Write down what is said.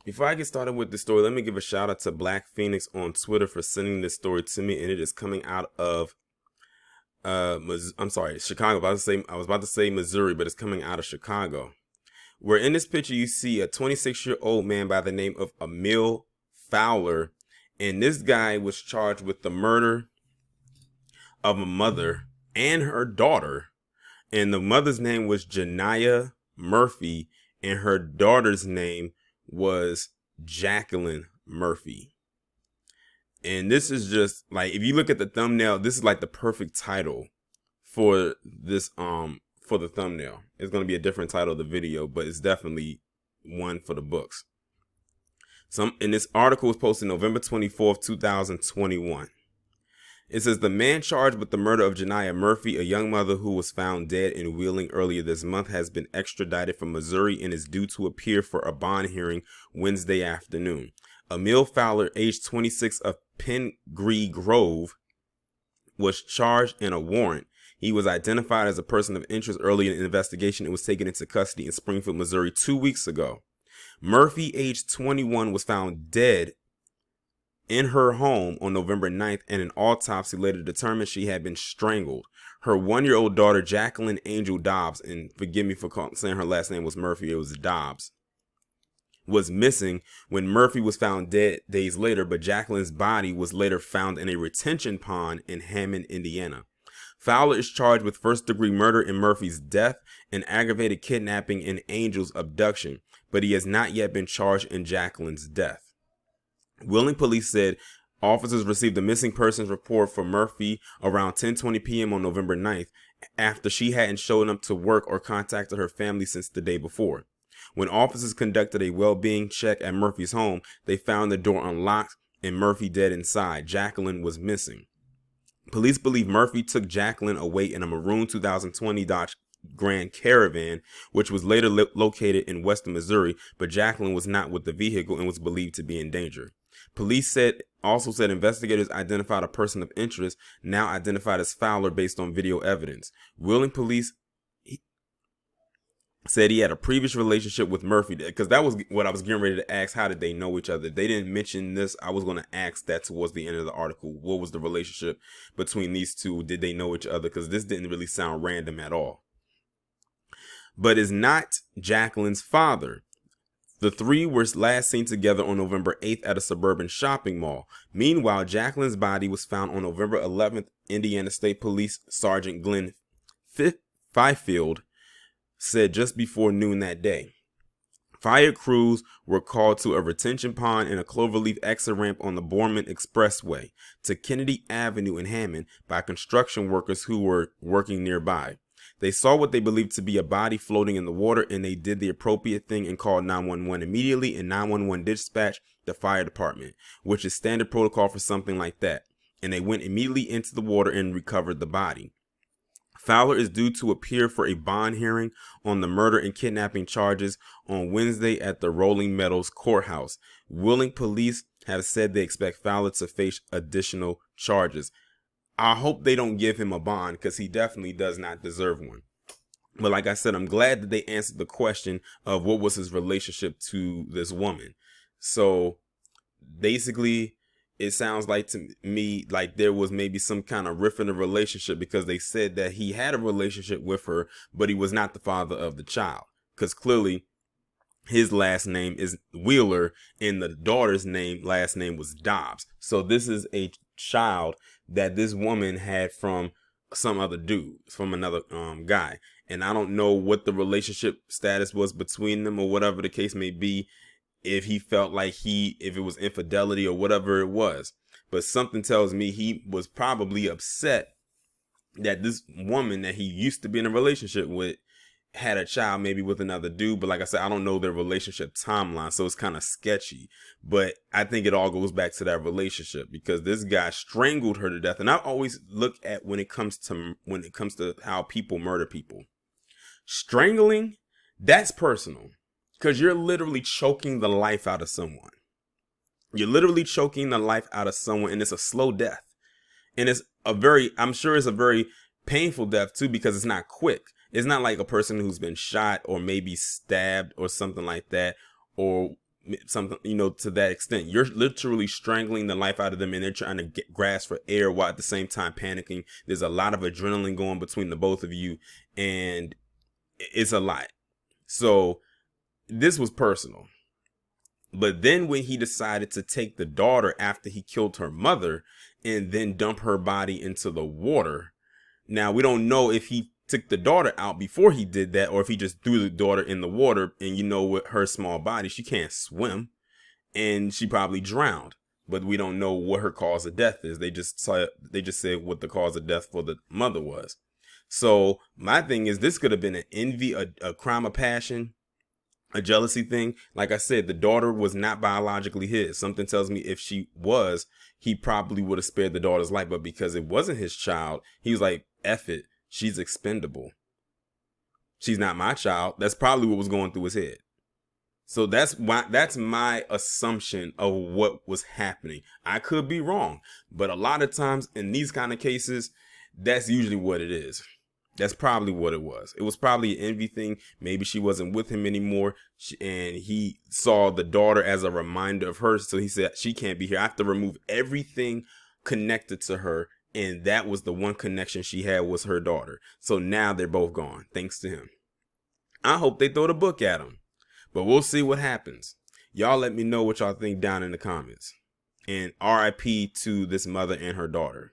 Before I get started with the story, let me give a shout out to Black Phoenix on Twitter for sending this story to me, and it is coming out of I'm sorry, Chicago. I was about to say Missouri, but it's coming out of Chicago. Where in this picture you see a 26-year-old man by the name of Ahmeel Fowler, and this guy was charged with the murder of a mother and her daughter, and the mother's name was Janiyah Murphy, and her daughter's name was Jaclyn Murphy. And this is just like, if you look at the thumbnail, this is like the perfect title for this for the thumbnail. It's going to be a different title of the video, but it's definitely one for the books. And this article was posted November 24th, 2021. It says the man charged with the murder of Janiyah Murphy, a young mother who was found dead in Wheeling earlier this month, has been extradited from Missouri and is due to appear for a bond hearing Wednesday afternoon. Ahmeel Fowler, age 26, of Pengree Grove, was charged in a warrant. He was identified as a person of interest early in the investigation and was taken into custody in Springfield, Missouri 2 weeks ago. Murphy, age 21, was found dead in her home on November 9th, and an autopsy later determined she had been strangled. Her 1-year-old daughter, Jaclyn Angel Dobbs, and forgive me for saying her last name was Murphy, it was Dobbs, was missing when Murphy was found dead days later, but Jaclyn's body was later found in a retention pond in Hammond, Indiana. Fowler is charged with first-degree murder in Murphy's death and aggravated kidnapping in Angel's abduction, but he has not yet been charged in Jaclyn's death. Wheeling police said officers received a missing persons report for Murphy around 10:20 p.m. on November 9th after she hadn't shown up to work or contacted her family since the day before. When officers conducted a well-being check at Murphy's home, they found the door unlocked and Murphy dead inside. Jaclyn was missing. Police believe Murphy took Jaclyn away in a maroon 2020 Dodge Grand Caravan, which was later located in western Missouri, but Jaclyn was not with the vehicle and was believed to be in danger. Police also said investigators identified a person of interest, now identified as Fowler, based on video evidence. Wheeling police said he had a previous relationship with Murphy, because that was what I was getting ready to ask. How did they know each other? They didn't mention this. I was going to ask that towards the end of the article. What was the relationship between these two? Did they know each other? Because this didn't really sound random at all. But is not Jaclyn's father. The three were last seen together on November 8th at a suburban shopping mall. Meanwhile, Jaclyn's body was found on November 11th. Indiana State Police Sergeant Glenn Fifield said just before noon that day. Fire crews were called to a retention pond and a cloverleaf exit ramp on the Borman Expressway to Kennedy Avenue in Hammond by construction workers who were working nearby. They saw what they believed to be a body floating in the water, and they did the appropriate thing and called 911 immediately, and 911 dispatched the fire department, which is standard protocol for something like that. And they went immediately into the water and recovered the body. Fowler is due to appear for a bond hearing on the murder and kidnapping charges on Wednesday at the Rolling Meadows Courthouse. Wheeling police have said they expect Fowler to face additional charges. I hope they don't give him a bond, because he definitely does not deserve one. But like I said, I'm glad that they answered the question of what was his relationship to this woman. So basically, it sounds like to me like there was maybe some kind of rift in the relationship, because they said that he had a relationship with her, but he was not the father of the child, because clearly his last name is Wheeler and the daughter's last name was Dobbs. So this is a child that this woman had from some other dude, from another guy. And I don't know what the relationship status was between them, or whatever the case may be, if he felt like if it was infidelity or whatever it was. But something tells me he was probably upset that this woman that he used to be in a relationship with had a child maybe with another dude. But like I said, I don't know their relationship timeline, so it's kind of sketchy. But I think it all goes back to that relationship, because this guy strangled her to death. And I always look at when it comes to how people murder people, strangling, that's personal, because you're literally choking the life out of someone. You're literally choking the life out of someone, and it's a slow death. And I'm sure it's a very painful death too, because it's not quick. It's not like a person who's been shot or maybe stabbed or something like that, or something, to that extent. You're literally strangling the life out of them, and they're trying to grasp for air while at the same time panicking. There's a lot of adrenaline going between the both of you, and it's a lot. So this was personal. But then when he decided to take the daughter after he killed her mother and then dump her body into the water. Now, we don't know if he took the daughter out before he did that, or if he just threw the daughter in the water. And with her small body, she can't swim, and she probably drowned. But we don't know what her cause of death is. They just said what the cause of death for the mother was. So my thing is, this could have been an envy, a crime of passion, a jealousy thing. Like I said, the daughter was not biologically his. Something tells me if she was, he probably would have spared the daughter's life. But because it wasn't his child, he was like, F it. She's expendable. She's not my child. That's probably what was going through his head. So that's my assumption of what was happening. I could be wrong, but a lot of times in these kind of cases, that's usually what it is. That's probably what it was. It was probably an envy thing. Maybe she wasn't with him anymore, and he saw the daughter as a reminder of her. So he said, she can't be here. I have to remove everything connected to her. And that was the one connection she had, was her daughter. So now they're both gone, thanks to him. I hope they throw the book at him, but we'll see what happens. Y'all let me know what y'all think down in the comments. And RIP to this mother and her daughter.